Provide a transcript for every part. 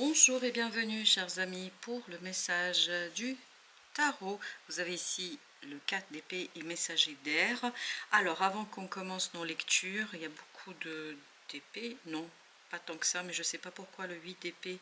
Bonjour et bienvenue chers amis pour le message du tarot. Vous avez ici le 4 d'épée et messager d'air. Alors avant qu'on commence nos lectures, il y a beaucoup d'épées, non pas tant que ça, mais je ne sais pas pourquoi le 8 d'épée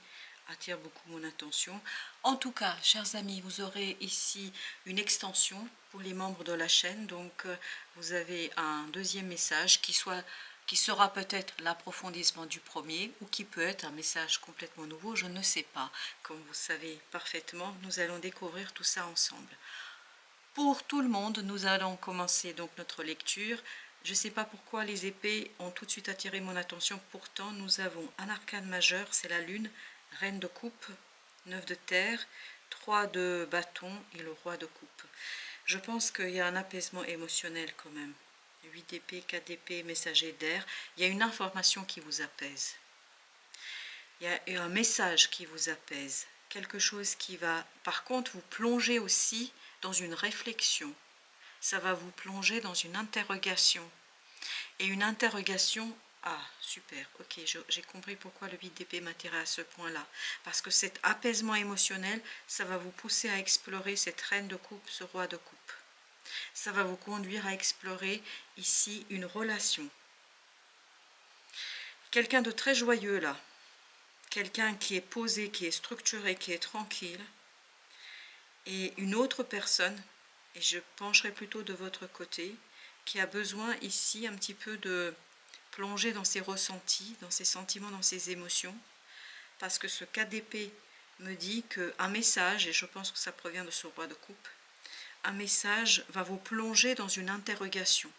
attire beaucoup mon attention. En tout cas, chers amis, vous aurez ici une extension pour les membres de la chaîne. Donc vous avez un deuxième message qui sera peut-être l'approfondissement du premier ou qui peut être un message complètement nouveau, je ne sais pas. Comme vous savez parfaitement, nous allons découvrir tout ça ensemble. Pour tout le monde, nous allons commencer donc notre lecture. Je ne sais pas pourquoi les épées ont tout de suite attiré mon attention, pourtant nous avons un arcane majeur, c'est la lune, reine de coupe, 9 de terre, 3 de bâton et le roi de coupe. Je pense qu'il y a un apaisement émotionnel quand même. 8 d'épée, 4 d'épée, messager d'air, il y a une information qui vous apaise. Il y a un message qui vous apaise. Quelque chose qui va, par contre, vous plonger aussi dans une réflexion. Ça va vous plonger dans une interrogation. Et une interrogation, ah super, ok, j'ai compris pourquoi le 8 d'épée m'attirait à ce point-là. Parce que cet apaisement émotionnel, ça va vous pousser à explorer cette reine de coupe, ce roi de coupe. Ça va vous conduire à explorer ici une relation. Quelqu'un de très joyeux là, quelqu'un qui est posé, qui est structuré, qui est tranquille, et une autre personne, et je pencherai plutôt de votre côté, qui a besoin ici un petit peu de plonger dans ses ressentis, dans ses sentiments, dans ses émotions, parce que ce 4 d'épée me dit qu'un message, et je pense que ça provient de ce roi de coupe, un message va vous plonger dans une interrogation,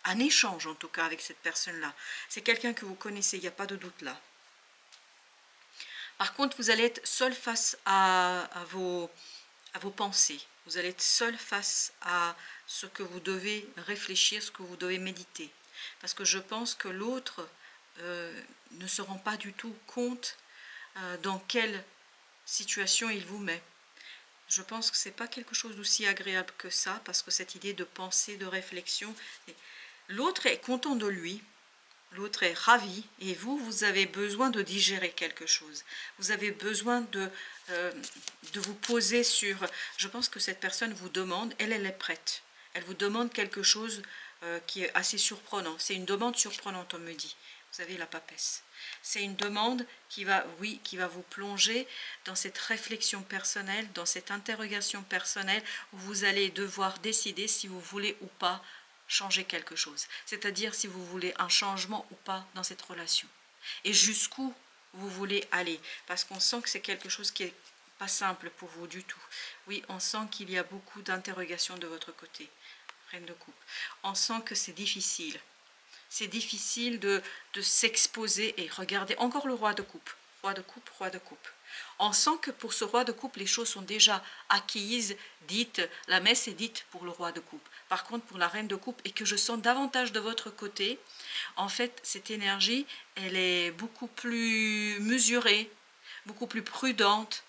un échange en tout cas avec cette personne-là. C'est quelqu'un que vous connaissez, il n'y a pas de doute là. Par contre, vous allez être seul face à vos pensées. Vous allez être seul face à ce que vous devez réfléchir, ce que vous devez méditer. Parce que je pense que l'autre ne se rend pas du tout compte dans quelle situation il vous met. Je pense que ce n'est pas quelque chose d'aussi agréable que ça, parce que cette idée de pensée, de réflexion, l'autre est content de lui, l'autre est ravi, et vous avez besoin de digérer quelque chose. Vous avez besoin de vous poser sur... Je pense que cette personne vous demande, elle est prête. Elle vous demande quelque chose qui est assez surprenant. C'est une demande surprenante, on me dit. Vous avez la papesse. C'est une demande qui va vous plonger dans cette réflexion personnelle, dans cette interrogation personnelle, où vous allez devoir décider si vous voulez ou pas changer quelque chose. C'est-à-dire si vous voulez un changement ou pas dans cette relation. Et jusqu'où vous voulez aller. Parce qu'on sent que c'est quelque chose qui n'est pas simple pour vous du tout. Oui, on sent qu'il y a beaucoup d'interrogations de votre côté. Reine de coupe. On sent que c'est difficile. C'est difficile de s'exposer et regarder. Encore le roi de coupe. Roi de coupe, roi de coupe. On sent que pour ce roi de coupe, les choses sont déjà acquises, dites, la messe est dite pour le roi de coupe. Par contre, pour la reine de coupe, et que je sens davantage de votre côté, en fait, cette énergie, elle est beaucoup plus mesurée, beaucoup plus prudente,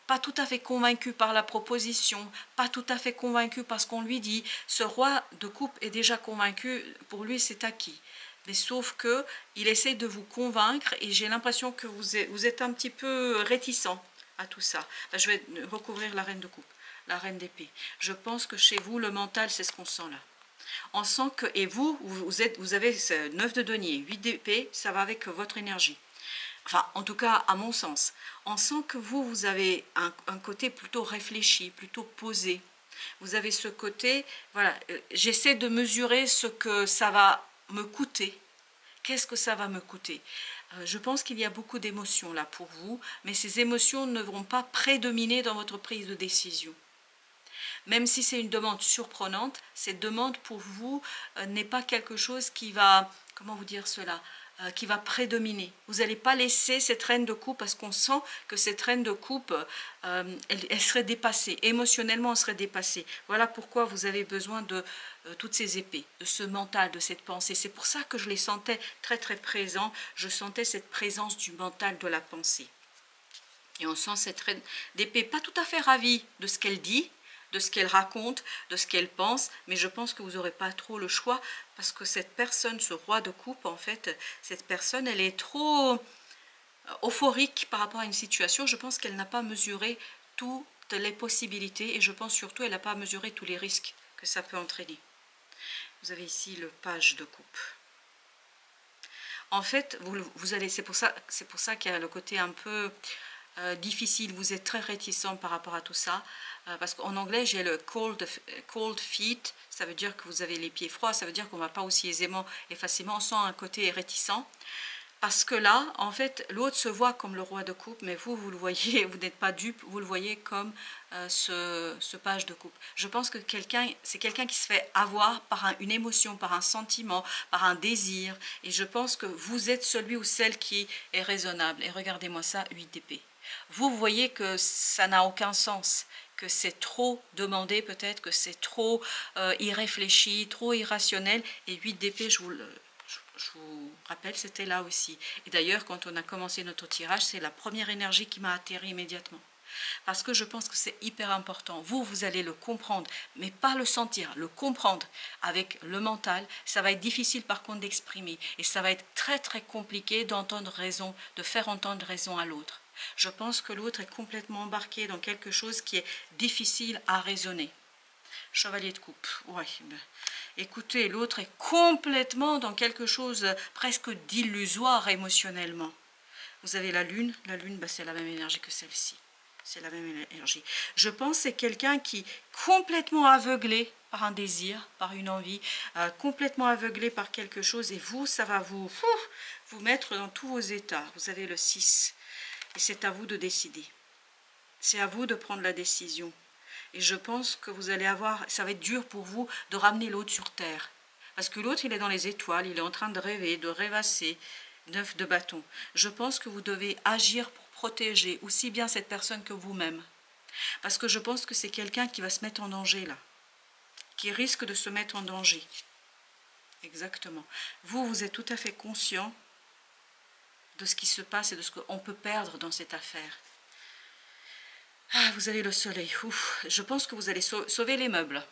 pas tout à fait convaincu par la proposition, pas tout à fait convaincu parce qu'on lui dit, ce roi de coupe est déjà convaincu, pour lui c'est acquis. Mais sauf que il essaie de vous convaincre et j'ai l'impression que vous êtes un petit peu réticent à tout ça. Enfin, je vais recouvrir la reine de coupe, la reine d'épée. Je pense que chez vous, le mental, c'est ce qu'on sent là. On sent que, et vous avez ce 9 de denier, 8 d'épée, ça va avec votre énergie. Enfin, en tout cas, à mon sens, on sent que vous avez un côté plutôt réfléchi, plutôt posé. Vous avez ce côté, voilà, j'essaie de mesurer ce que ça va me coûter. Qu'est-ce que ça va me coûter? Je pense qu'il y a beaucoup d'émotions là pour vous, mais ces émotions ne vont pas prédominer dans votre prise de décision. Même si c'est une demande surprenante, cette demande pour vous n'est pas quelque chose qui va, comment vous dire cela, qui va prédominer. Vous n'allez pas laisser cette reine de coupe parce qu'on sent que cette reine de coupe, elle serait dépassée. Émotionnellement, elle serait dépassée. Voilà pourquoi vous avez besoin de toutes ces épées, de ce mental, de cette pensée. C'est pour ça que je les sentais très très présents. Je sentais cette présence du mental, de la pensée. Et on sent cette reine d'épée pas tout à fait ravie de ce qu'elle dit, de ce qu'elle raconte, de ce qu'elle pense, mais je pense que vous n'aurez pas trop le choix, parce que cette personne, ce roi de coupe, en fait, cette personne, elle est trop... euphorique par rapport à une situation. Je pense qu'elle n'a pas mesuré toutes les possibilités et je pense surtout qu'elle n'a pas mesuré tous les risques que ça peut entraîner. Vous avez ici le page de coupe. En fait, vous allez, c'est pour ça qu'il y a le côté un peu difficile. Vous êtes très réticent par rapport à tout ça. Parce qu'en anglais, j'ai le cold feet. Ça veut dire que vous avez les pieds froids. Ça veut dire qu'on ne va pas aussi aisément et facilement. On sent un côté réticent. Parce que là, en fait, l'autre se voit comme le roi de coupe, mais vous le voyez, vous n'êtes pas dupe, vous le voyez comme ce page de coupe. Je pense que c'est quelqu'un qui se fait avoir par une émotion, par un sentiment, par un désir. Et je pense que vous êtes celui ou celle qui est raisonnable. Et regardez-moi ça, 8 d'épée. Vous voyez que ça n'a aucun sens, que c'est trop demandé peut-être, que c'est trop irréfléchi, trop irrationnel. Et 8 d'épée, je vous rappelle, c'était là aussi. Et d'ailleurs, quand on a commencé notre tirage, c'est la première énergie qui m'a atterri immédiatement. Parce que je pense que c'est hyper important. Vous allez le comprendre, mais pas le sentir, le comprendre avec le mental. Ça va être difficile par contre d'exprimer. Et ça va être très très compliqué d'entendre raison, de faire entendre raison à l'autre. Je pense que l'autre est complètement embarqué dans quelque chose qui est difficile à raisonner. Chevalier de coupe, ouais. Écoutez, l'autre est complètement dans quelque chose presque d'illusoire émotionnellement. Vous avez la lune, c'est la même énergie que celle-ci. C'est la même énergie. Je pense que c'est quelqu'un qui est complètement aveuglé par un désir, par une envie, complètement aveuglé par quelque chose. Et vous, ça va vous mettre dans tous vos états. Vous avez le 6. Et c'est à vous de décider. C'est à vous de prendre la décision. Et je pense que vous allez ça va être dur pour vous de ramener l'autre sur terre. Parce que l'autre, il est dans les étoiles, il est en train de rêver, de rêvasser. 9 de bâton. Je pense que vous devez agir pour protéger aussi bien cette personne que vous-même. Parce que je pense que c'est quelqu'un qui va se mettre en danger là. Qui risque de se mettre en danger. Exactement. Vous êtes tout à fait conscient de ce qui se passe et de ce qu'on peut perdre dans cette affaire. Ah, vous avez le soleil. Ouf. Je pense que vous allez sauver les meubles.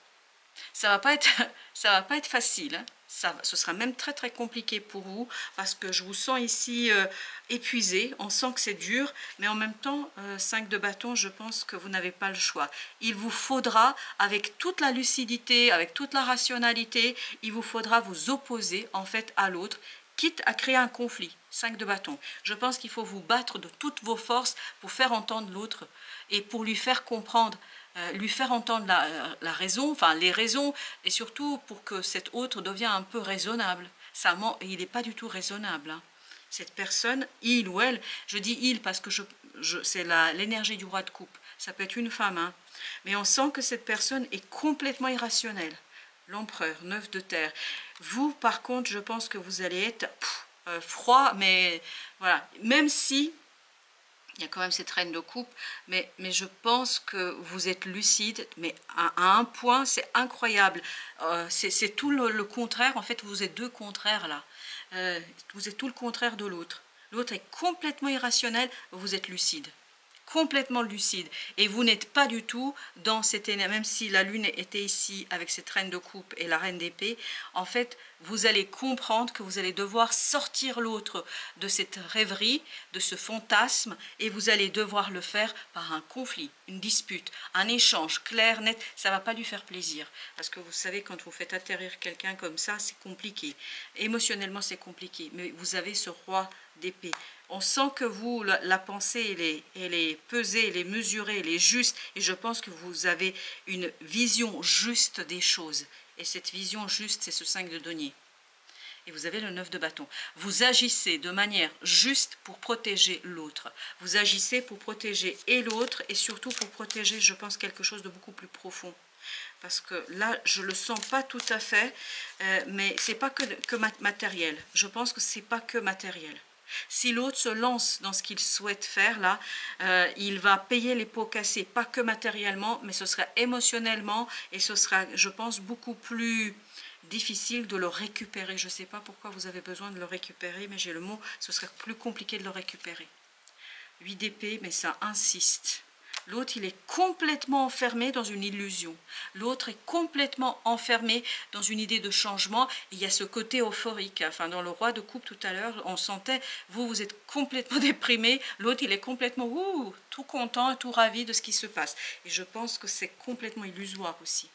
Ça va pas être facile. Hein. Ce sera même très très compliqué pour vous parce que je vous sens ici épuisé. On sent que c'est dur, mais en même temps, 5 de bâton, je pense que vous n'avez pas le choix. Il vous faudra, avec toute la lucidité, avec toute la rationalité, il vous faudra vous opposer en fait à l'autre, quitte à créer un conflit. 5 de bâton. Je pense qu'il faut vous battre de toutes vos forces pour faire entendre l'autre et pour lui faire comprendre, lui faire entendre la raison, enfin les raisons, et surtout pour que cet autre devienne un peu raisonnable. Il n'est pas du tout raisonnable. Hein. Cette personne, il ou elle, je dis il parce que c'est l'énergie du roi de coupe. Ça peut être une femme, hein. Mais on sent que cette personne est complètement irrationnelle. L'empereur, 9 de terre. Vous, par contre, je pense que vous allez être froid, mais voilà, même si il y a quand même cette reine de coupe, mais je pense que vous êtes lucide, mais à un point, c'est incroyable. C'est tout le contraire, en fait, vous êtes deux contraires là. Vous êtes tout le contraire de l'autre. L'autre est complètement irrationnel, vous êtes lucide. Complètement lucide. Et vous n'êtes pas du tout dans cette énergie, même si la lune était ici avec cette reine de coupe et la reine d'épée, en fait, vous allez comprendre que vous allez devoir sortir l'autre de cette rêverie, de ce fantasme, et vous allez devoir le faire par un conflit, une dispute, un échange clair, net. Ça ne va pas lui faire plaisir. Parce que vous savez, quand vous faites atterrir quelqu'un comme ça, c'est compliqué. Émotionnellement, c'est compliqué. Mais vous avez ce roi d'épée. On sent que vous, la pensée, elle est pesée, elle est mesurée, elle est juste. Et je pense que vous avez une vision juste des choses. Et cette vision juste, c'est ce 5 de denier. Et vous avez le 9 de bâton. Vous agissez de manière juste pour protéger l'autre. Vous agissez pour protéger et l'autre et surtout pour protéger, je pense, quelque chose de beaucoup plus profond. Parce que là, je ne le sens pas tout à fait, mais ce n'est pas que matériel. Je pense que ce n'est pas que matériel. Si l'autre se lance dans ce qu'il souhaite faire, là, il va payer les pots cassés, pas que matériellement, mais ce sera émotionnellement et ce sera, je pense, beaucoup plus difficile de le récupérer. Je ne sais pas pourquoi vous avez besoin de le récupérer, mais j'ai le mot, ce serait plus compliqué de le récupérer. 8 d'épée, mais ça insiste. L'autre, il est complètement enfermé dans une illusion. L'autre est complètement enfermé dans une idée de changement. Et il y a ce côté euphorique. Enfin, dans le roi de coupe tout à l'heure, on sentait, vous êtes complètement déprimé. L'autre, il est complètement tout content, tout ravi de ce qui se passe. Et je pense que c'est complètement illusoire aussi.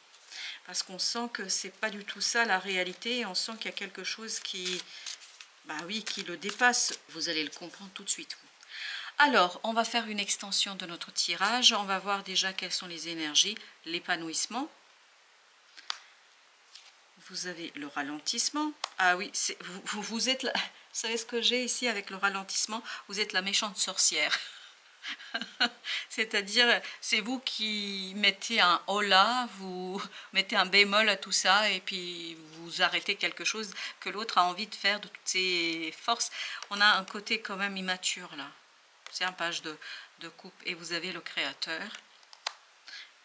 Parce qu'on sent que c'est pas du tout ça la réalité. Et on sent qu'il y a quelque chose qui, qui le dépasse. Vous allez le comprendre tout de suite, vous. Alors, on va faire une extension de notre tirage. On va voir déjà quelles sont les énergies. L'épanouissement. Vous avez le ralentissement. Ah oui, vous êtes là. Vous savez ce que j'ai ici avec le ralentissement? Vous êtes la méchante sorcière. C'est-à-dire, c'est vous qui mettez un hola, vous mettez un bémol à tout ça et puis vous arrêtez quelque chose que l'autre a envie de faire de toutes ses forces. On a un côté quand même immature là. C'est un page de coupe et vous avez le créateur.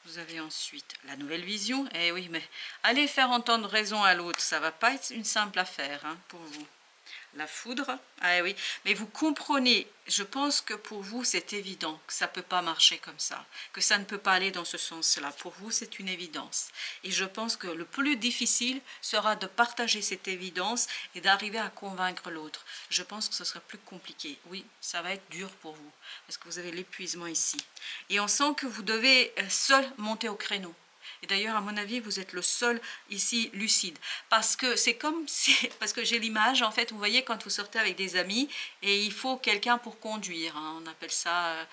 Vous avez ensuite la nouvelle vision. Eh oui, mais allez faire entendre raison à l'autre, ça va pas être une simple affaire hein, pour vous. La foudre, ah oui, mais vous comprenez, je pense que pour vous c'est évident que ça ne peut pas marcher comme ça, que ça ne peut pas aller dans ce sens-là. Pour vous c'est une évidence. Et je pense que le plus difficile sera de partager cette évidence et d'arriver à convaincre l'autre. Je pense que ce sera plus compliqué. Oui, ça va être dur pour vous, parce que vous avez l'épuisement ici. Et on sent que vous devez seul monter au créneau. Et d'ailleurs, à mon avis, vous êtes le seul ici lucide. Parce que c'est comme si... Parce que j'ai l'image, en fait, vous voyez, quand vous sortez avec des amis, et il faut quelqu'un pour conduire. Hein, on appelle ça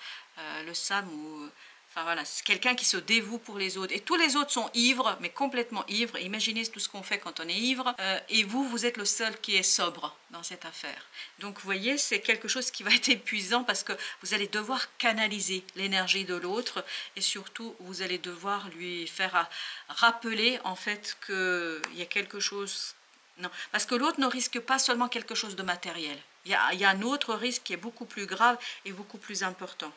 le SAM ou... Enfin voilà, c'est quelqu'un qui se dévoue pour les autres. Et tous les autres sont ivres, mais complètement ivres. Imaginez tout ce qu'on fait quand on est ivre. Et vous êtes le seul qui est sobre dans cette affaire. Donc vous voyez, c'est quelque chose qui va être épuisant parce que vous allez devoir canaliser l'énergie de l'autre. Et surtout, vous allez devoir lui faire rappeler en fait qu'il y a quelque chose... Non, parce que l'autre ne risque pas seulement quelque chose de matériel. Il y a un autre risque qui est beaucoup plus grave et beaucoup plus important.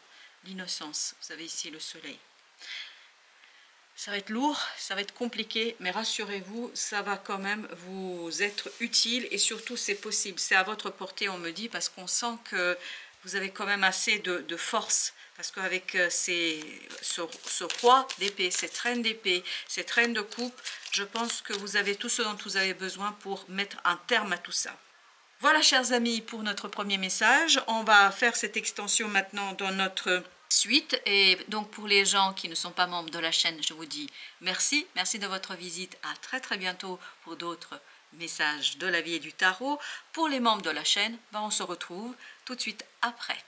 L'innocence, vous avez ici le soleil. Ça va être lourd, ça va être compliqué, mais rassurez-vous, ça va quand même vous être utile et surtout c'est possible. C'est à votre portée, on me dit, parce qu'on sent que vous avez quand même assez de force. Parce qu'avec ce roi d'épée, cette reine d'épée, cette reine de coupe, je pense que vous avez tout ce dont vous avez besoin pour mettre un terme à tout ça. Voilà, chers amis, pour notre premier message. On va faire cette extension maintenant dans notre suite. Et donc, pour les gens qui ne sont pas membres de la chaîne, je vous dis merci. Merci de votre visite. À très très bientôt pour d'autres messages de la vie et du tarot. Pour les membres de la chaîne, on se retrouve tout de suite après.